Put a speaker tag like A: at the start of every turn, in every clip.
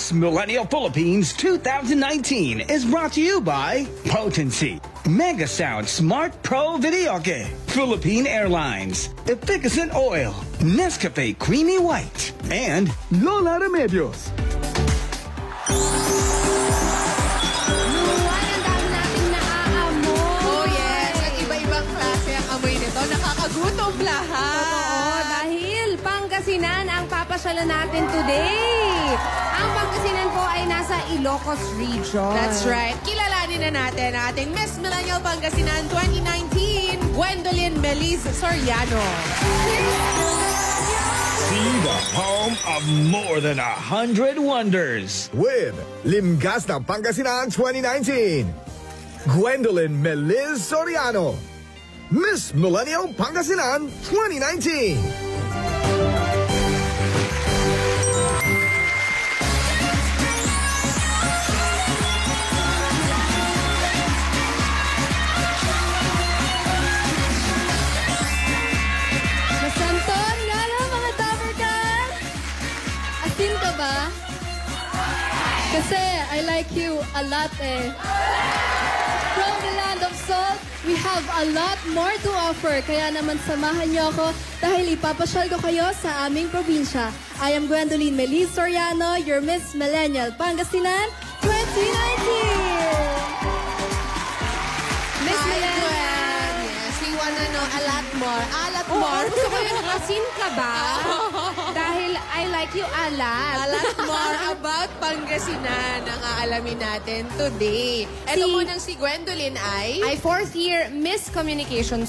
A: Miss Millennial Philippines 2019 is brought to you by Potency, Mega Sound Smart Pro Videoke, Philippine Airlines, Efficacent Oil, Nescafe Creamy White, and Lola Remedios.
B: Nakakagutom lahat.
C: Oo, dahil Pangasinan ang papasyalan natin today. Ang Pangasinan po ay nasa Ilocos Region.
B: That's right. Kilalanin na natin ang ating Miss Millennial Pangasinan 2019, Gwendolyn Meliz Soriano.
A: See the home of more than 100 wonders.
D: With Limgas ng Pangasinan 2019, Gwendolyn Meliz Soriano. Miss Millennial Pangasinan 2019.
E: Masanton nga lang mga Dapper Cats. Asin ka ba? Kasi I like you a lot eh. From the land of salt, we have a lot more to offer. Kaya naman samahan niyo ako dahil ipapasyal ko kayo sa aming probinsya. I am Gwendolyn Meliz Soriano, your Miss Millennial Pangasinan 2019.
C: Miss Millennial.
B: Yes, we wanna know a lot more. A lot more.
C: Gusto ko yung asin ka ba? Dahil I like you a lot.
B: A lot more about Pangasinan ang aalamin natin today. Ito munang si Gwendolyn ay
C: fourth year Mass Communication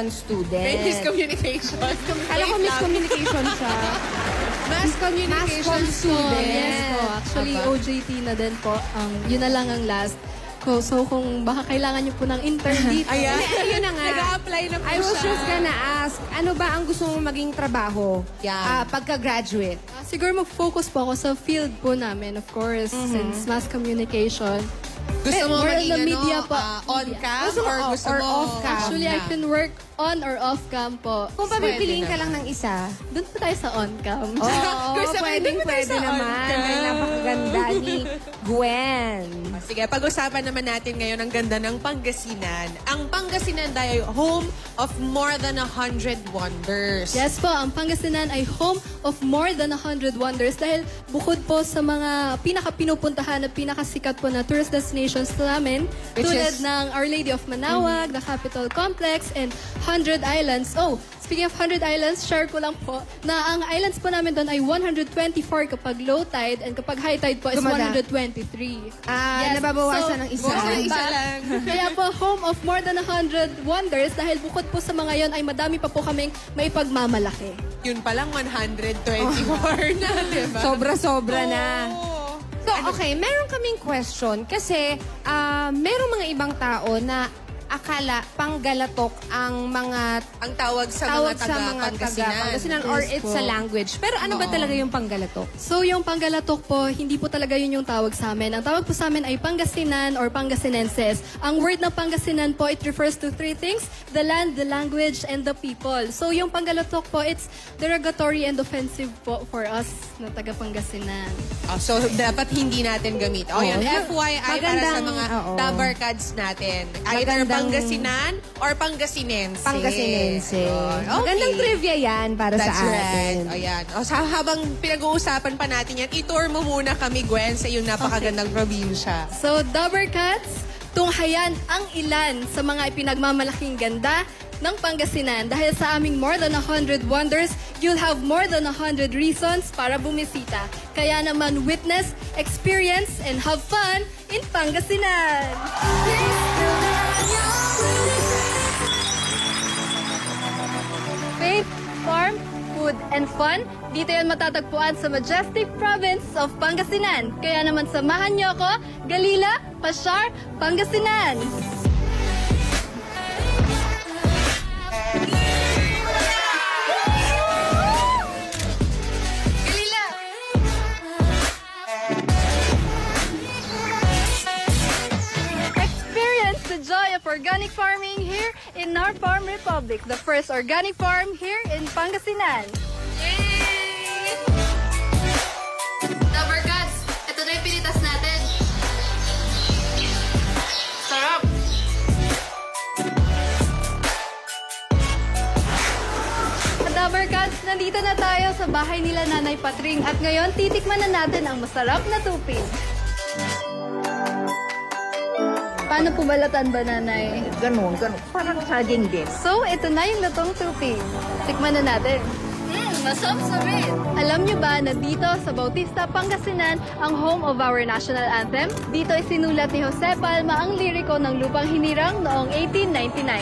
C: student.
B: Miss Communication.
C: Kala ko Miss Communication siya.
B: Mass Communication student.
E: Yes po. Actually, OJT na din po. Yun na lang ang last ko. So, kung baka kailangan niyo po ng intern dito.
B: Ayan.
C: Ayun na nga.
B: Nag-a-apply na po
C: I was
B: siya.
C: just gonna ask, ano ba ang gusto mong maging trabaho pagka-graduate?
E: Siguro mag-focus po ako sa field po namin, of course, since mass communication.
B: Gusto mo
E: more
B: maging
E: on the media po.
B: on-cam
C: Gusto mo
B: or gusto
C: or
B: mo
C: off-cam?
E: Actually, I can work on or off-cam po.
C: Kung papipiliin ka lang ng isa.
E: Doon po tayo sa on-cam.
C: Oo,
B: Gusto mo,
C: pwede
B: sa
C: naman.
B: on-cam.
C: Ay, napakaganda ni Gwen.
B: Sige, pag-usapan naman natin ngayon ang ganda ng Pangasinan. Ang Pangasinan ay home of more than 100 wonders.
E: Yes po, ang Pangasinan ay home of more than 100 wonders dahil bukod po sa mga pinaka-pinupuntahan at pinakasikat po na tourist destinations namin,
B: Which
E: tulad
B: is?
E: ng Our Lady of Manaoag, the Capitol Complex, and 100 Islands. Oh, speaking of 100 Islands, share ko lang po na ang islands po namin doon ay 124 kapag low tide and kapag high tide po is
C: Gumada.
E: 123.
C: Nababawasan ng isa.
B: Bawasan ng isa
E: Diba?
B: lang.
E: Kaya po, home of more than 100 wonders dahil bukod po sa mga yon ay madami pa po kaming may pagmamalaki.
B: Yun palang 124 na, diba?
C: Sobra-sobra na.
B: Oo.
C: So, okay, meron kaming question kasi merong mga ibang tao na akala panggalatok ang mga
B: Ang tawag sa
C: tawag
B: mga
C: sa mga
B: taga-Pangasinan.
C: or
E: Yes
C: it's
E: po.
C: a language. Pero ano ba talaga yung panggalatok?
E: So, yung panggalatok po, hindi po talaga yun yung tawag sa amin. Ang tawag po sa amin ay Pangasinan or Pangasinenses. Ang word na Pangasinan po, it refers to three things: the land, the language, and the people. So, yung panggalatok po, it's derogatory and offensive po for us na taga-Pangasinan.
B: So, dapat hindi natin gamit. O, yan, FYI para sa
C: Magandang-
B: mga
C: oo.
B: Dabarkads natin. Either
C: Magandang-
B: Pangasinan or Pangasinense.
C: Pangasinense.
B: Okay.
C: Magandang trivia yan para
B: That's
C: sa
B: right.
C: atin.
B: O yan. O, habang pinag-uusapan pa natin yan, i-tour mo muna kami, Gwen, sa iyong napakagandang probinsya.
E: So, Dabarkats, tunghayan ang ilan sa mga ipinagmamalaking ganda ng Pangasinan. Dahil sa aming more than 100 wonders, you'll have more than 100 reasons para bumisita. Kaya naman witness, experience, and have fun in Pangasinan! Faith, farm, food, and fun, dito yan matatagpuan sa majestic province of Pangasinan. Kaya naman samahan niyo ako, Galila, Pashar, Pangasinan! Experience the joy of organic farming here in our Farm Republic, the first organic farm here in Pangasinan. sa bahay nila Nanay Patring at ngayon titikman na natin ang masarap na tupig. Paano po balatan ba, Nanay?
F: Ganun. Parang saging din.
E: So, ito na yung lutong tupig. Tikman na natin. Masam-samit! Alam niyo ba na dito sa Bautista, Pangasinan, ang home of our national anthem? Dito ay sinulat ni Jose Palma ang liriko ng Lupang Hinirang noong 1899.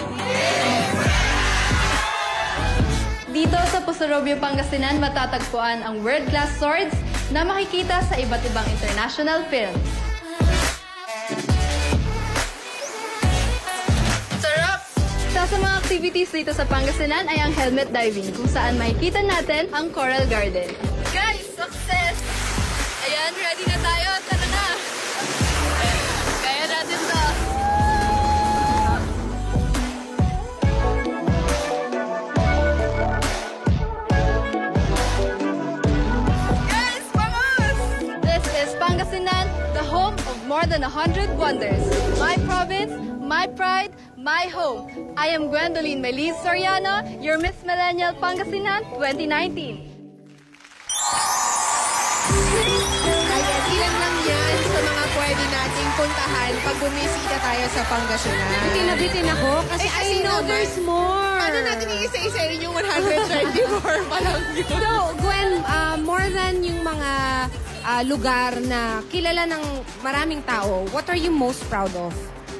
E: Dito sa Pusurobio, Pangasinan, matatagpuan ang world-class swords na makikita sa iba't ibang international films. Sa mga activities dito sa Pangasinan ay ang helmet diving, kung saan makikita natin ang Coral Garden. Guys, success! Ayan, ready na tayo. Tara na! Kaya natin to. Guys, vamos! This is Pangasinan, the home of more than 100 wonders. My province, my pride, my home. I am Gwendolyn Meliz Soriano, your Miss Millennial Pangasinan 2019.
B: Ayan, ilan lang yan sa mga pwede nating puntahan pag bumisita tayo sa Pangasinan.
C: Nabitin ako kasi I know there's more.
B: Paano natin iisa-isain yung 124 pa lang yun?
C: So, Gwen, more than yung mga lugar na kilala ng maraming tao, what are you most proud of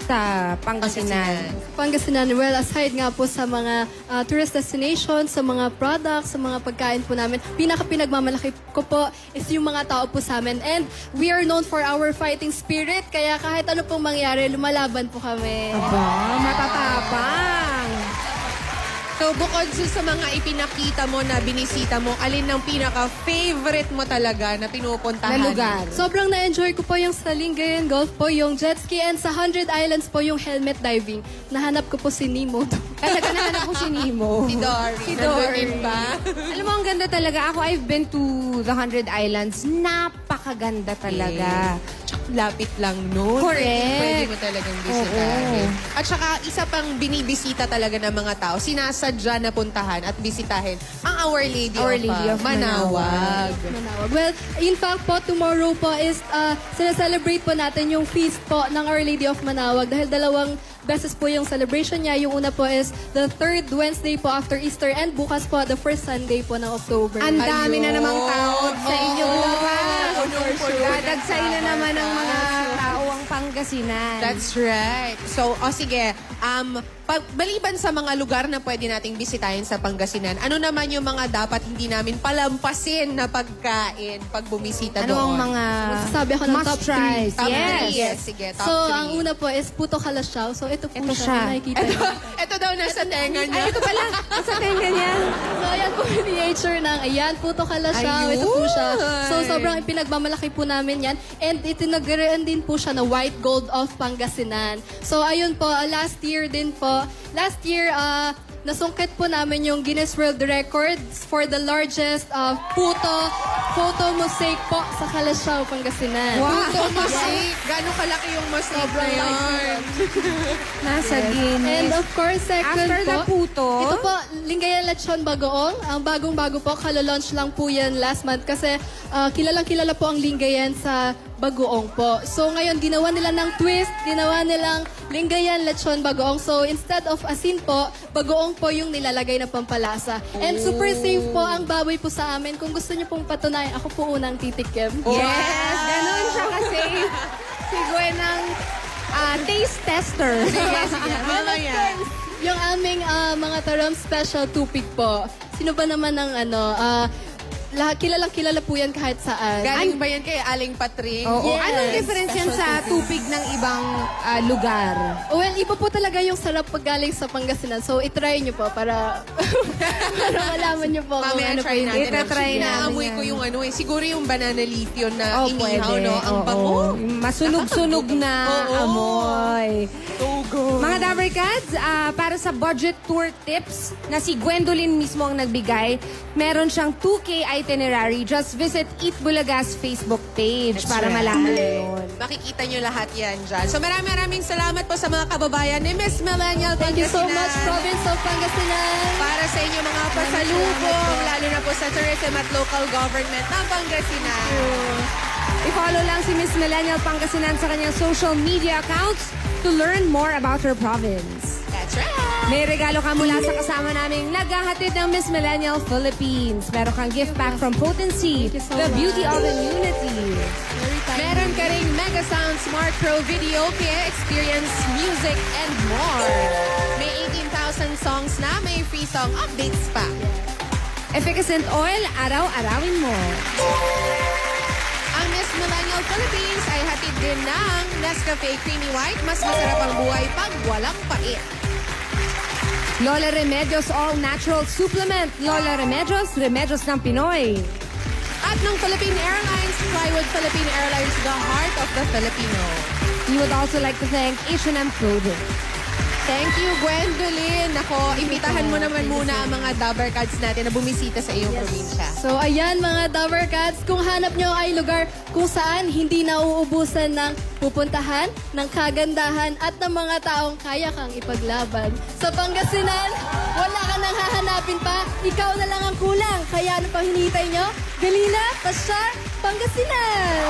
C: sa Pangasinan?
E: Pangasinan, well, aside nga po sa mga tourist destinations, sa mga products, sa mga pagkain po namin, pinagmamalaki ko po is yung mga tao po sa amin. And we are known for our fighting spirit, kaya kahit ano pong mangyari, lumalaban po kami.
C: Aba, matatapang.
B: So, bukod sa mga ipinakita mo na binisita mo, alin ang pinaka-favorite mo talaga na pinupuntahan?
C: Na lugar.
E: Sobrang na-enjoy ko po yung sa Lingayen Golf po, yung jet ski, and sa 100 Islands po yung helmet diving. Nahanap ko po si Nemo.
C: Talaga nahanap ko si Nemo.
B: Si Dory.
C: Si
B: Nandun
C: Dory.
B: din ba?
C: Alam mo, ang ganda talaga. Ako, I've been to the 100 Islands. Napakaganda talaga.
B: Lapit lang nun.
C: Correct.
B: Pwede mo talagang bisitahin. At saka, isa pang binibisita talaga ng mga tao, sinasadya na puntahan at bisitahin ang Our Lady of Manawag.
E: Well, in fact po, tomorrow po is celebrate po natin yung feast po ng Our Lady of Manawag dahil dalawang beses po yung celebration niya. Yung una po is the 3rd Wednesday po after Easter and bukas po the 1st Sunday po ng October.
C: Ang dami na namang tao sa
B: Oo.
C: inyong lugar.
B: Punong-puno.
C: Dadagsay na naman ang mga tao ang Pangasinan.
B: That's right. So, sige, maliban sa mga lugar na pwede nating bisitahin sa Pangasinan, ano naman yung mga dapat hindi namin palampasin na pagkain pag bumisita
C: Ano ang
B: doon?
C: mga
E: Magsasabi ako ng
C: must
E: top
C: tries?
B: Top
C: Yes.
B: three. Yes, sige, top
E: So,
B: 3.
E: ang una po is Puto Kalasyaw. So, ito po
C: Ito
E: siya.
C: siya.
E: Nakikita niyo.
B: Ito daw nasa tenga niya.
C: Ay, ito pala. Sa tenga niya.
E: So, ayan po yung miniature ng, ayan, Puto Kalasyaw. Ito po siya. So, sobrang pinagmamalaki po namin yan. And itinagiraan din po siya na white gold of Pangasinan. So, ayun po, last year, nasungkit po namin yung Guinness World Records for the largest puto photo mosaic po sa Kalasyaw, Pangasinan.
B: Puto mosaic. Gano'ng kalaki yung mosaic na yun?
C: Nasa Guinness.
E: And of course, second
C: After
E: po,
C: the puto,
E: ito po, Lingayen Lechon Bagoong. Ang bagong-bago po, kalalaunch lang po yan last month kasi kilalang-kilala po ang Lingayen sa Bagoong po. So ngayon, ginawa nila ng twist, ginawa nilang Lingayen Lechon Bagoong. So instead of asin po, Bagoong po yung nilalagay na pampalasa. And super safe po ang baboy po sa amin. Kung gusto niyo pong patunayan, ako po unang titikim.
C: yes, ganun siya kasi. Si Gwen ang taste tester.
B: Yes, yes. Mamaya.
E: Yung aming mga Taram Special tupig po. Sino ba naman ang kilalang-kilala po yan kahit saan.
B: Galing ba yan kay Aling Patring?
C: Oo.
E: Yes.
C: Anong difference yan sa tupig ng ibang lugar?
E: Well, iba po talaga yung sarap pag galing sa Pangasinan. So, itry nyo po para malaman nyo po kung
B: Mamaya
E: ano po
B: try
E: yung
B: natin.
C: Itatry namin
B: Naamoy
C: yan.
B: ko yung siguro yung banana leaf yun na
C: Oh,
B: inihaw,
C: pwede.
B: no? Ang
C: Oo.
B: bango.
C: Masunog-sunog na
B: Oo.
C: amoy.
B: Togo.
C: Mga Dabarkads, para sa budget tour tips na si Gwendolyn mismo ang nagbigay, meron siyang 2K itinerary, just visit Eat Bulaga's Facebook page
B: That's
C: para
B: right.
C: malaman nyo yun.
B: Makikita nyo lahat yan dyan. So maraming salamat po sa mga kababayan ni Miss Millennial
E: Thank you so
B: Pangasinan.
E: much, Province of Pangasinan.
B: Para sa inyo mga pasalubong, lalo na po sa tourism at local government ng Pangasinan.
C: I-follow lang si Miss Millennial Pangasinan sa kanyang social media accounts to learn more about her province.
B: That's right.
C: May regalo ka mula sa kasama naming naghahatid ng Miss Millennial Philippines. Meron kang gift pack from Potency,
E: you so
C: the
E: much.
C: beauty of immunity.
B: Meron ka ring Mega Sound Smart Pro Video kaya experience music and more. May 18,000 songs na, may free song updates pa.
C: Efficacent Oil, araw-arawin mo.
B: Ang Miss Millennial Philippines ay hatid din ng Nescafe Creamy White. Mas masarap ang buhay pag walang pait.
C: Lola Remedios All Natural Supplement. Lola Remedios, Remedios ng Pinoy.
B: At ng Philippine Airlines, Flywood Philippine Airlines, the heart of the Filipino.
C: We would also like to thank H&M Clothing.
B: Thank you, Gwendolyn. Ako, imbitahan mo naman muna ang mga Dabber Cats natin na bumisita sa iyong probinsya.
E: So ayan mga Dabber Cats, kung hanap nyo ay lugar kung saan hindi nauubusan ng pupuntahan, ng kagandahan at ng mga taong kaya kang ipaglaban. Sa Pangasinan, wala ka nang hahanapin pa, ikaw na lang ang kulang. Kaya ano pang hinihintay nyo? Galina, Pasyar, Pangasinan!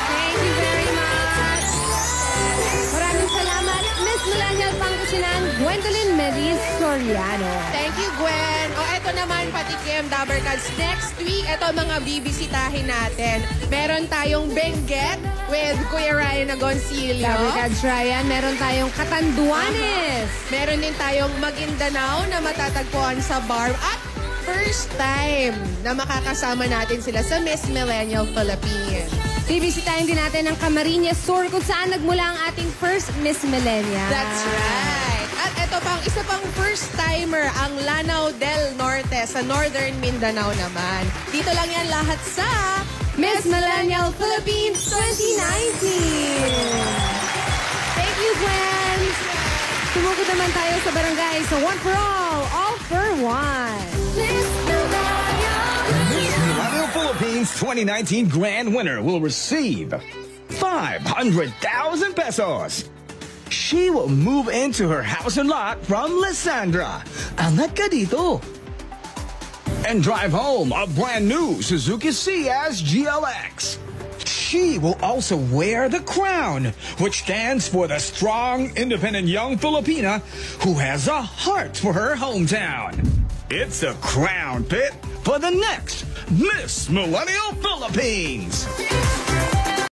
C: Thank you very much. Maraming salamat, Miss Millennial Pangasinan, Gwendolyn Meliz Soriano.
B: Thank you, Gwen. O, eto naman, patikim, Dabber Cats. Next week, eto mga bibisitahin natin. Meron tayong Benguet with Kuya Ryan Agoncillo.
C: Dabber Cats Ryan, meron tayong Catanduanes.
B: Meron din tayong Maguindanao na matatagpuan sa bar. At first time na makakasama natin sila sa Miss Millennial Philippines.
C: Bibisitahin din natin ang Camarines Sur kung saan nagmula ang ating first Miss Millennial.
B: That's right. At ito pang isa pang first-timer, ang Lanao del Norte sa Northern Mindanao naman. Dito lang yan lahat sa
C: Miss Millennial Philippines 2019. Thank you, Gwen. Tumugod naman tayo sa barangay sa One for All for One.
D: Miss Millennial Philippines 2019 grand winner will receive 500,000 pesos. She will move into her house and lot from Lysandra. Angat ka dito. And drive home a brand new Suzuki Ciaz GLX. She will also wear the crown, which stands for the strong, independent young Filipina who has a heart for her hometown. It's a crown pit for the next Miss Millennial Philippines.